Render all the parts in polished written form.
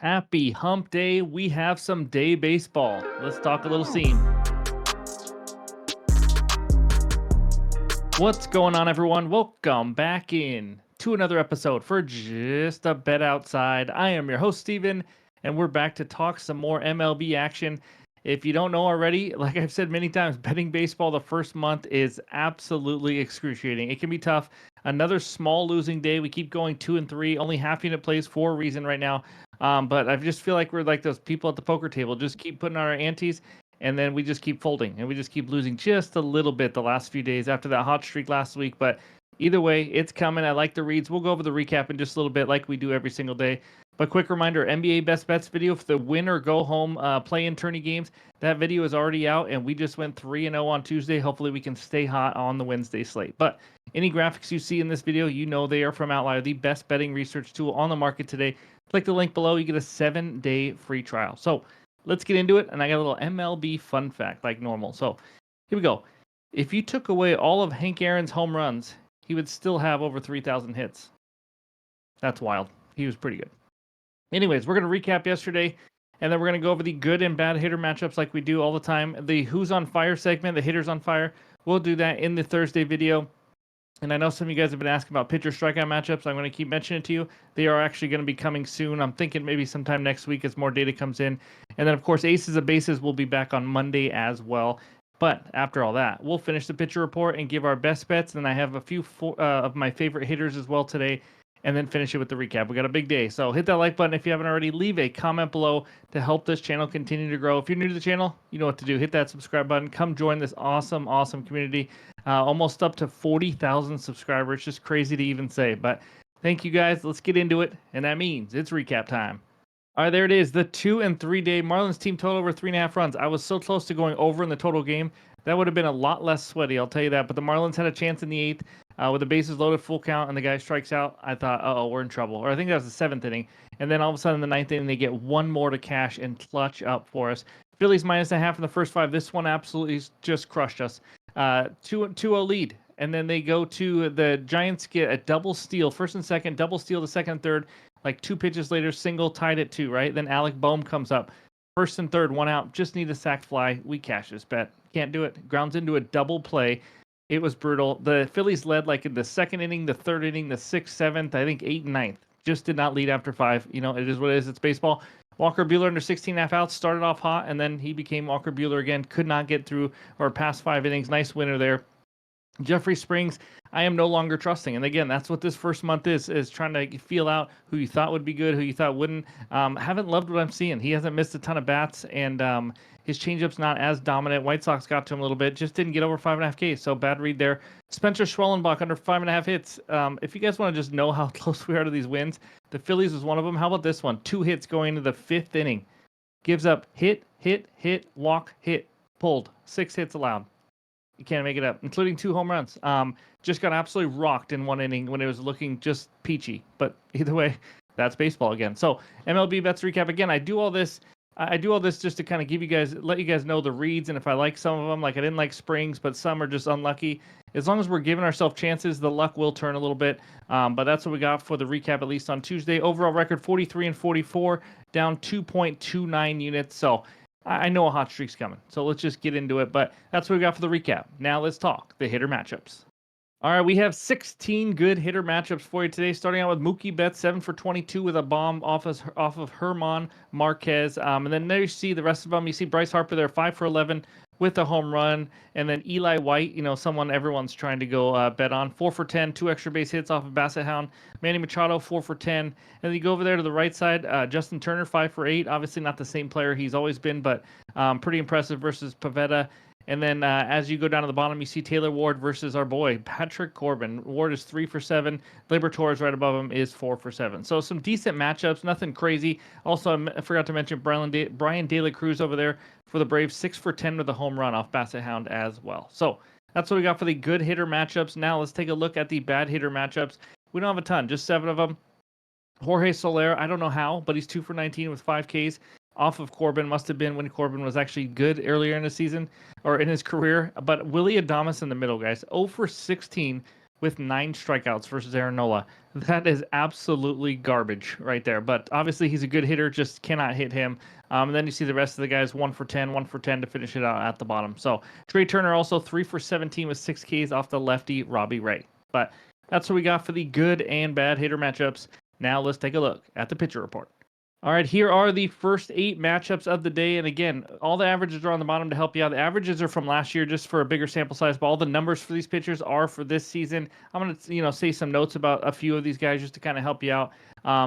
Happy hump day. We have some day baseball. Let's talk a little scene. What's going on, everyone? Welcome back in to another episode for Just a Bet Outside. I am your host, Steven, and we're back to talk some more MLB action. If you don't know already, like I've said many times, betting baseball the first month is absolutely excruciating. It can be tough. Another small losing day. We keep going 2-3. Only half unit plays for a reason right now. But I just feel like we're like those people at the poker table. Just keep putting on our antes, and then we just keep folding, and we just keep losing just a little bit the last few days after that hot streak last week. But either way, it's coming. I like the reads. We'll go over the recap in just a little bit, like we do every single day. But quick reminder, NBA Best Bets video for the win or go home play-in tourney games. That video is already out, and we just went 3-0 on Tuesday. Hopefully we can stay hot on the Wednesday slate. But any graphics you see in this video, you know they are from OUTLIER, the best betting research tool on the market today. Click the link below. You get a 7-day free trial. So let's get into it. And I got a little MLB fun fact like normal. So here we go. If you took away all of Hank Aaron's home runs, he would still have over 3,000 hits. That's wild. He was pretty good. Anyways, we're going to recap yesterday, and then we're going to go over the good and bad hitter matchups like we do all the time. The Who's on Fire segment, the Hitters on Fire, we'll do that in the Thursday video. And I know some of you guys have been asking about pitcher strikeout matchups. I'm going to keep mentioning it to you. They are actually going to be coming soon. I'm thinking maybe sometime next week as more data comes in. And then, of course, Aces of Bases will be back on Monday as well. But after all that, we'll finish the pitcher report and give our best bets. And I have a few of my favorite hitters as well today, and then finish it with the recap. We got a big day. So hit that like button if you haven't already. Leave a comment below to help this channel continue to grow. If you're new to the channel, you know what to do. Hit that subscribe button. Come join this awesome community. Almost up to 40,000 subscribers. Just crazy to even say. But thank you guys. Let's get into it. And that means it's recap time. All right, there it is. The 2 and 3 day Marlins team total over 3.5 runs. I was so close to going over in the total game. That would have been a lot less sweaty, I'll tell you that. But the Marlins had a chance in the 8th with the bases loaded, full count, and the guy strikes out. I thought, uh-oh, we're in trouble. Or I think that was the 7th inning. And then all of a sudden in the 9th inning, they get one more to cash and clutch up for us. Phillies -1/2 in the first 5. This one absolutely just crushed us. 2-0 lead. And then they go to the Giants, get a double steal, first and second, double steal the second and third. Like 2 pitches later, single, tied at 2, right? Then Alec Boehm comes up. First and third, 1 out. Just need a sac fly. We cash this bet. Can't do it. Grounds into a double play. It was brutal. The Phillies led like in the 2nd inning, the 3rd inning, the 6th, 7th, I think 8th and 9th. Just did not lead after 5. You know, it is what it is. It's baseball. Walker Buehler under 16.5 outs, started off hot, and then he became Walker Buehler again. Could not get through or past 5 innings. Nice winner there. Jeffrey Springs, I am no longer trusting. And again, that's what this first month is trying to feel out who you thought would be good, who you thought wouldn't. Haven't loved what I'm seeing. He hasn't missed a ton of bats, and his changeup's not as dominant. White Sox got to him a little bit, just didn't get over 5.5 Ks, so bad read there. Spencer Schwellenbach under 5.5 hits. If you guys want to just know how close we are to these wins, the Phillies was one of them. How about this one? 2 hits going into the 5th inning. Gives up hit, walk, hit, pulled. 6 hits allowed. You can't make it up, including 2 home runs. Just got absolutely rocked in 1 inning when it was looking just peachy. But either way, that's baseball again. So MLB bets recap again. I do all this just to kind of let you guys know the reads, and if I like some of them, like I didn't like Springs, but some are just unlucky. As long as we're giving ourselves chances, the luck will turn a little bit. But that's what we got for the recap, at least on Tuesday. Overall record 43 and 44, down 2.29 units. So I know a hot streak's coming, so let's just get into it. But that's what we got for the recap. Now let's talk the hitter matchups. All right, we have 16 good hitter matchups for you today. Starting out with Mookie Betts, 7 for 22 with a bomb off of Herman Marquez. And then there you see the rest of them. You see Bryce Harper there, 5 for 11 with a home run. And then Eli White, someone everyone's trying to go bet on, 4 for 10, 2 extra base hits off of Basset Hound. Manny Machado, 4 for 10. And then you go over there to the right side, Justin Turner, 5 for 8. Obviously not the same player he's always been, but pretty impressive versus Pavetta. And then as you go down to the bottom, you see Taylor Ward versus our boy, Patrick Corbin. Ward is 3 for 7. Gleyber Torres right above him is 4 for 7. So some decent matchups, nothing crazy. Also, I forgot to mention Brian De La Cruz over there for the Braves, 6 for 10 with a home run off Basset Hound as well. So that's what we got for the good hitter matchups. Now let's take a look at the bad hitter matchups. We don't have a ton, just 7 of them. Jorge Soler, I don't know how, but he's 2 for 19 with 5 Ks. Off of Corbin, must have been when Corbin was actually good earlier in the season or in his career. But Willy Adames in the middle, guys. 0 for 16 with 9 strikeouts versus Aaron Nola. That is absolutely garbage right there. But obviously, he's a good hitter, just cannot hit him. And then you see the rest of the guys 1 for 10, 1 for 10 to finish it out at the bottom. So Trey Turner also 3 for 17 with 6 Ks off the lefty Robbie Ray. But that's what we got for the good and bad hitter matchups. Now let's take a look at the pitcher report. All right, here are the first 8 matchups of the day. And again, all the averages are on the bottom to help you out. The averages are from last year just for a bigger sample size, but all the numbers for these pitchers are for this season. I'm going to, say some notes about a few of these guys just to kind of help you out.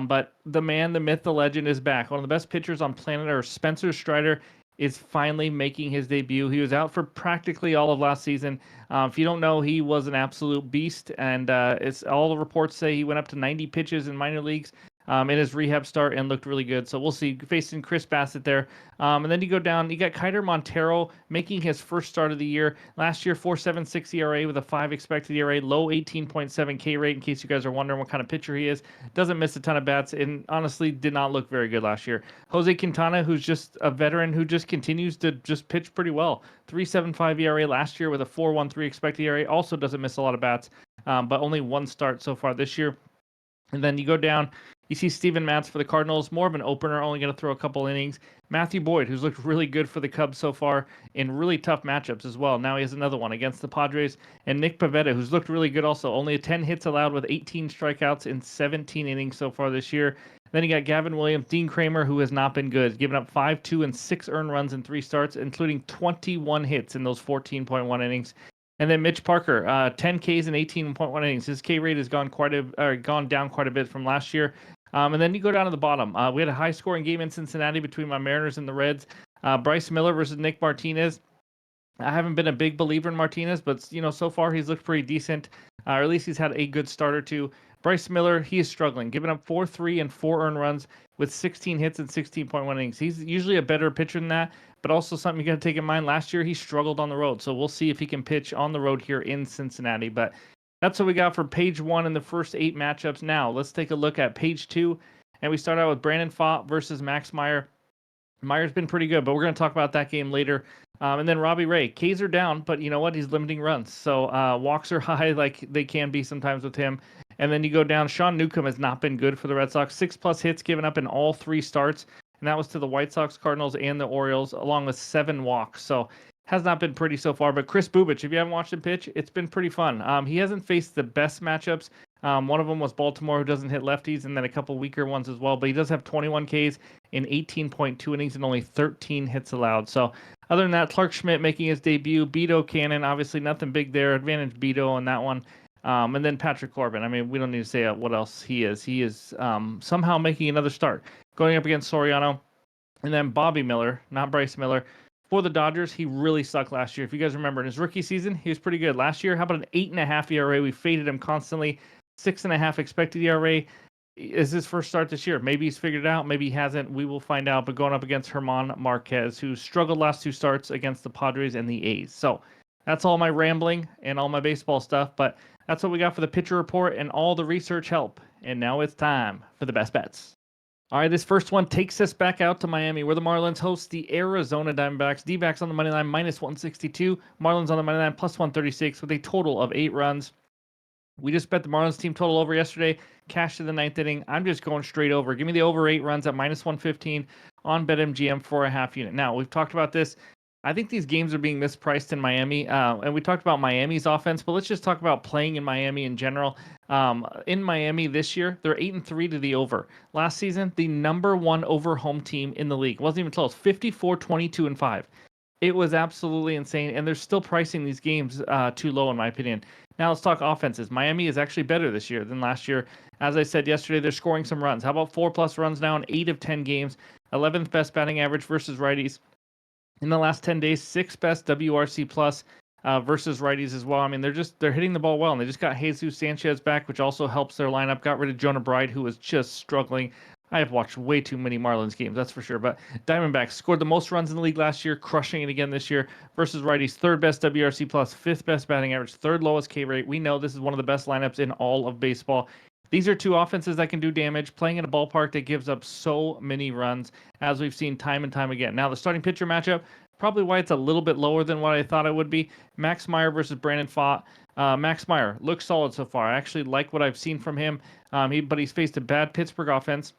But the man, the myth, the legend is back. One of the best pitchers on planet Earth, Spencer Strider, is finally making his debut. He was out for practically all of last season. If you don't know, he was an absolute beast, and it's all the reports say he went up to 90 pitches in minor leagues in his rehab start and looked really good. So we'll see. Facing Chris Bassett there. And then you go down, you got Kiter Montero making his first start of the year. Last year, 4.76 ERA with a 5 expected ERA, low 18.7 K rate, in case you guys are wondering what kind of pitcher he is. Doesn't miss a ton of bats, and honestly did not look very good last year. Jose Quintana, who's just a veteran who just continues to just pitch pretty well. 3.75 ERA last year with a 4.13 expected ERA. Also doesn't miss a lot of bats, but only 1 start so far this year. And then you go down, you see Steven Matz for the Cardinals, more of an opener, only going to throw a couple innings. Matthew Boyd, who's looked really good for the Cubs so far in really tough matchups as well. Now he has another one against the Padres. And Nick Pivetta, who's looked really good also. Only 10 hits allowed with 18 strikeouts in 17 innings so far this year. Then you got Gavin Williams, Dean Kramer, who has not been good, giving up 5, 2, and 6 earned runs in 3 starts, including 21 hits in those 14.1 innings. And then Mitch Parker, 10 Ks and 18.1 innings. His K rate has gone down quite a bit from last year. And then you go down to the bottom. We had a high-scoring game in Cincinnati between my Mariners and the Reds. Bryce Miller versus Nick Martinez. I haven't been a big believer in Martinez, but so far he's looked pretty decent, or at least he's had a good start or two. Bryce Miller, he is struggling, giving up 4.3 and 4 earned runs with 16 hits and 16.1 innings. He's usually a better pitcher than that, but also something you got to take in mind. Last year he struggled on the road, so we'll see if he can pitch on the road here in Cincinnati. But that's what we got for page 1 in the first 8 matchups. Now let's take a look at page 2, and we start out with Brandon Pfaadt versus Max Meyer. Meyer's been pretty good, but we're going to talk about that game later. And then Robbie Ray. Ks are down, but you know what? He's limiting runs. So walks are high like they can be sometimes with him. And then you go down. Sean Newcomb has not been good for the Red Sox. 6+ hits given up in all 3 starts. And that was to the White Sox, Cardinals, and the Orioles, along with 7 walks. So has not been pretty so far. But Chris Bubich, if you haven't watched him pitch, it's been pretty fun. He hasn't faced the best matchups. One of them was Baltimore, who doesn't hit lefties, and then a couple weaker ones as well. But he does have 21 Ks in 18.2 innings and only 13 hits allowed. So other than that, Clark Schmidt making his debut. Beto Cannon, obviously nothing big there. Advantage Beto on that one. And then Patrick Corbin. I mean, we don't need to say what else he is. He is somehow making another start. Going up against Soriano. And then Bobby Miller, not Bryce Miller. For the Dodgers, he really sucked last year. If you guys remember, in his rookie season, he was pretty good. Last year, how about an 8.5 ERA? We faded him constantly. 6.5 expected ERA. Is his first start this year? Maybe he's figured it out. Maybe he hasn't. We will find out. But going up against German Marquez, who struggled last 2 starts against the Padres and the A's. So that's all my rambling and all my baseball stuff. But that's what we got for the pitcher report and all the research help. And now it's time for the best bets. All right, this first one takes us back out to Miami, where the Marlins host the Arizona Diamondbacks. D-backs on the money line, -162. Marlins on the money line, +136, with a total of 8 runs. We just bet the Marlins team total over yesterday, cashed in the 9th inning. I'm just going straight over. Give me the over 8 runs at -115 on BetMGM for a half unit. Now, we've talked about this. I think these games are being mispriced in Miami, and we talked about Miami's offense, but let's just talk about playing in Miami in general. In Miami this year, they're 8-3 to the over. Last season, the #1 over home team in the league. Wasn't even close. 54-22-5. It was absolutely insane, and they're still pricing these games too low, in my opinion. Now let's talk offenses. Miami is actually better this year than last year. As I said yesterday, they're scoring some runs. How about 4+ runs now in 8 of 10 games? 11th best batting average versus righties. In the last 10 days, 6th best WRC plus versus righties as well. I mean, they're hitting the ball well, and they just got Jesus Sanchez back, which also helps their lineup. Got rid of Jonah Bride, who was just struggling. I have watched way too many Marlins games, that's for sure. But Diamondbacks scored the most runs in the league last year, crushing it again this year versus righties. 3rd best WRC plus, 5th best batting average, 3rd lowest K rate. We know this is one of the best lineups in all of baseball. These are 2 offenses that can do damage, playing in a ballpark that gives up so many runs, as we've seen time and time again. Now, the starting pitcher matchup, probably why it's a little bit lower than what I thought it would be. Max Meyer versus Brandon Pfaadt. Max Meyer looks solid so far. I actually like what I've seen from him. But he's faced a bad Pittsburgh offense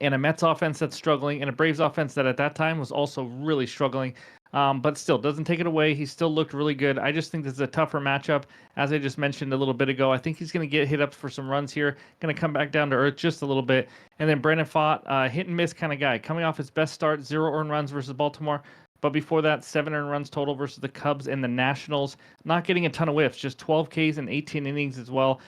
and a Mets offense that's struggling, and a Braves offense that at that time was also really struggling. But still, doesn't take it away. He still looked really good. I just think this is a tougher matchup. As I just mentioned a little bit ago, I think he's going to get hit up for some runs here. Going to come back down to earth just a little bit. And then Brandon Pfaadt, hit and miss kind of guy. Coming off his best start, 0 earned runs versus Baltimore. But before that, 7 earned runs total versus the Cubs and the Nationals. Not getting a ton of whiffs, just 12 Ks and 18 innings as well.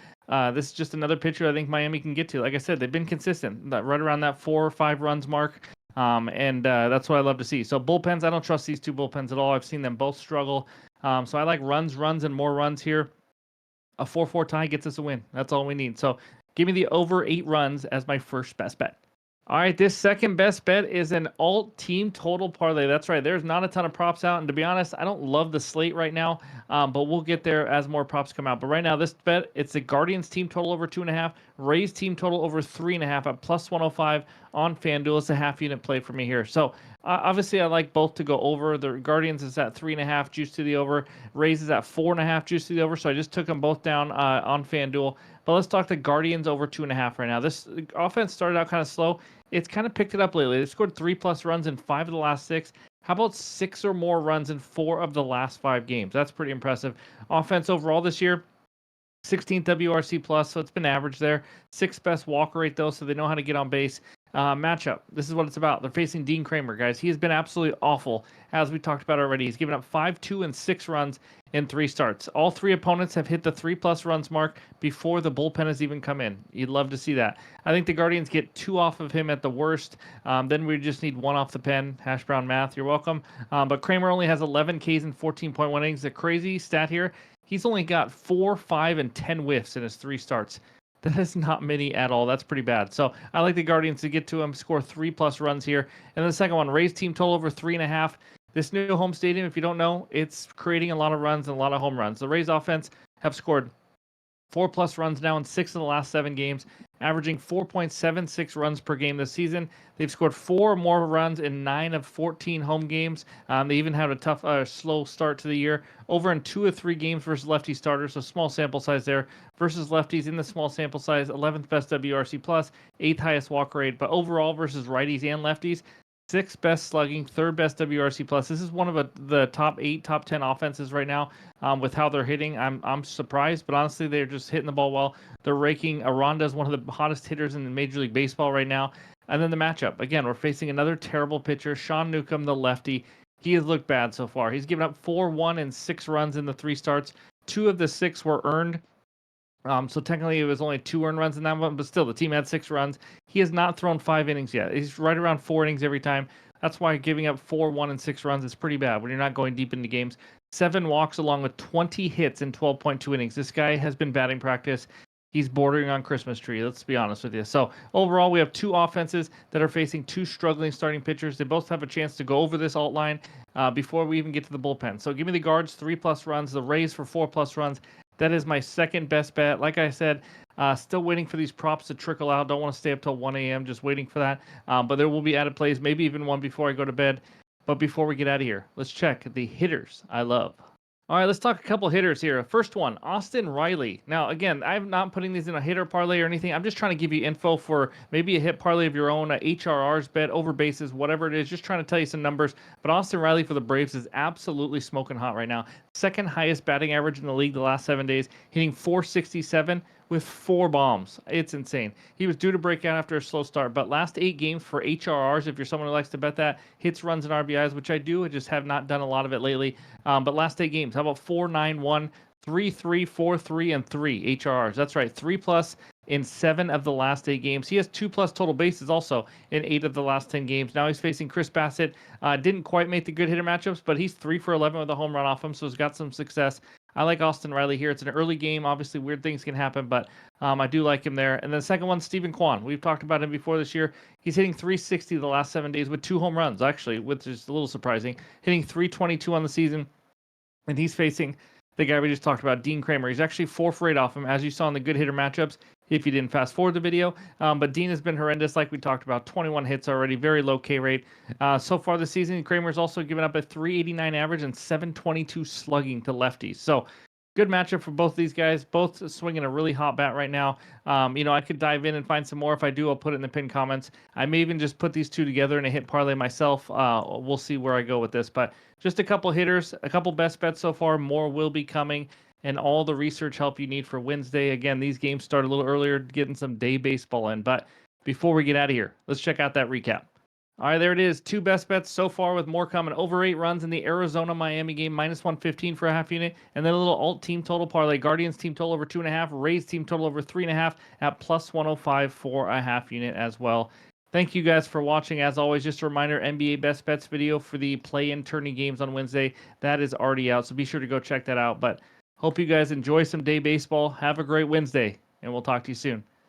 This is just another pitcher I think Miami can get to. Like I said, they've been consistent, right around that 4 or 5 runs mark. And that's what I love to see. So bullpens, I don't trust these two bullpens at all. I've seen them both struggle. So I like runs, and more runs here. A 4-4 tie gets us a win. That's all we need. So give me the over 8 runs as my first best bet. All right, this second best bet is an alt team total parlay. That's right. There's not a ton of props out, and to be honest, I don't love the slate right now, but we'll get there as more props come out. But right now, this bet, it's the Guardians team total over 2.5, Rays team total over 3.5 at plus 105 on FanDuel. It's a half unit play for me here. So obviously, I like both to go over. The Guardians is at 3.5 juice to the over. Rays is at 4.5 juice to the over. So I just took them both down on FanDuel. But let's talk the Guardians over 2.5 right now. This offense started out kind of slow. It's kind of picked it up lately. They've scored 3+ runs in 5 of the last 6. How about 6 or more runs in 4 of the last 5 games? That's pretty impressive. Offense overall this year, 16th WRC plus, so it's been average there. 6th best walk rate though, so they know how to get on base. Matchup. This is what it's about. They're facing Dean Kramer, guys. He has been absolutely awful, as we talked about already. He's given up 5, 2, and 6 runs in 3 starts. All 3 opponents have hit the 3+ runs mark before the bullpen has even come in. You'd love to see that. I think the Guardians get 2 off of him at the worst. Then we just need 1 off the pen. Hash brown math. You're welcome. But Kramer only has 11 Ks and 14.1 innings. The crazy stat here, he's only got 4, 5, and 10 whiffs in his 3 starts. That is not many at all. That's pretty bad. So I like the Guardians to get to him, score 3+ runs here. And the second one, Rays team total over 3.5. This new home stadium, if you don't know, it's creating a lot of runs and a lot of home runs. The Rays offense have scored 4+ runs now in 6 of the last 7 games, averaging 4.76 runs per game this season. They've scored 4 more runs in 9 of 14 home games. They even had a tough, slow start to the year. Over in 2 of 3 games versus lefty starters, so small sample size there. Versus lefties in the small sample size, 11th best WRC plus, 8th highest walk rate. But overall versus righties and lefties, 6th best slugging, 3rd best WRC plus. This is one of the top 8, top 10 offenses right now with how they're hitting. I'm surprised, but honestly, they're just hitting the ball well. They're raking. Aranda is one of the hottest hitters in Major League Baseball right now. And then the matchup. Again, we're facing another terrible pitcher, Sean Newcomb, the lefty. He has looked bad so far. He's given up 4, 1, and 6 runs in the 3 starts. 2 of the 6 were earned. So technically it was only 2 earned runs in that one, but still the team had 6 runs. He has not thrown 5 innings yet. He's right around 4 innings every time. That's why giving up 4, 1, and 6 runs is pretty bad when you're not going deep into games. 7 walks along with 20 hits in 12.2 innings. This guy has been batting practice. He's bordering on Christmas tree, let's be honest with you. So overall, we have 2 offenses that are facing 2 struggling starting pitchers. They both have a chance to go over this alt line before we even get to the bullpen. So give me the Guards, 3+ runs, the Rays for 4+ runs. That is my second best bet. Like I said, still waiting for these props to trickle out. Don't want to stay up till 1 a.m. just waiting for that. But there will be added plays, maybe even one before I go to bed. But before we get out of here, let's check the hitters I love. All right, let's talk a couple hitters here. First one, Austin Riley. Now, again, I'm not putting these in a hitter parlay or anything. I'm just trying to give you info for maybe a hit parlay of your own, HRRs bet, over bases, whatever it is. Just trying to tell you some numbers. But Austin Riley for the Braves is absolutely smoking hot right now. Second highest batting average in the league the last 7 days, hitting .467 with 4 bombs. It's insane. He was due to break out after a slow start, but last 8 games for HRRs, if you're someone who likes to bet that, hits, runs, and RBIs, which I do, I just have not done a lot of it lately. But last 8 games, how about 4-9-1, 3-3, 4-3, and 3 HRRs? That's right, 3+ in 7 of the last 8 games. He has 2+ total bases also in 8 of the last 10 games. Now he's facing Chris Bassett. Didn't quite make the good hitter matchups, but he's 3 for 11 with a home run off him, so he's got some success. I like Austin Riley here. It's an early game. Obviously, weird things can happen, but I do like him there. And then the second one, Stephen Kwan. We've talked about him before this year. He's hitting .360 the last 7 days with 2 home runs, actually, which is a little surprising. Hitting .322 on the season, and he's facing the guy we just talked about, Dean Kramer. He's actually 4 for 8 off him, as you saw in the good hitter matchups, if you didn't fast forward the video. But Dean has been horrendous, like we talked about. 21 hits already, very low K rate. So far this season, Kramer's also given up a .389 average and .722 slugging to lefties. So good matchup for both these guys. Both swinging a really hot bat right now. I could dive in and find some more. If I do, I'll put it in the pinned comments. I may even just put these two together in a hit parlay myself. We'll see where I go with this. But just a couple hitters, a couple best bets so far. More will be coming. And all the research help you need for Wednesday. Again, these games start a little earlier, getting some day baseball in. But before we get out of here, let's check out that recap. All right, there it is. Two best bets so far with more coming. Over 8 runs in the Arizona-Miami game, minus 115 for a half unit. And then a little alt team total parlay. Guardians team total over 2.5. Rays team total over 3.5 at plus 105 for a half unit as well. Thank you guys for watching. As always, just a reminder, NBA Best Bets video for the play-in tourney games on Wednesday. That is already out, so be sure to go check that out. But hope you guys enjoy some day baseball. Have a great Wednesday, and we'll talk to you soon.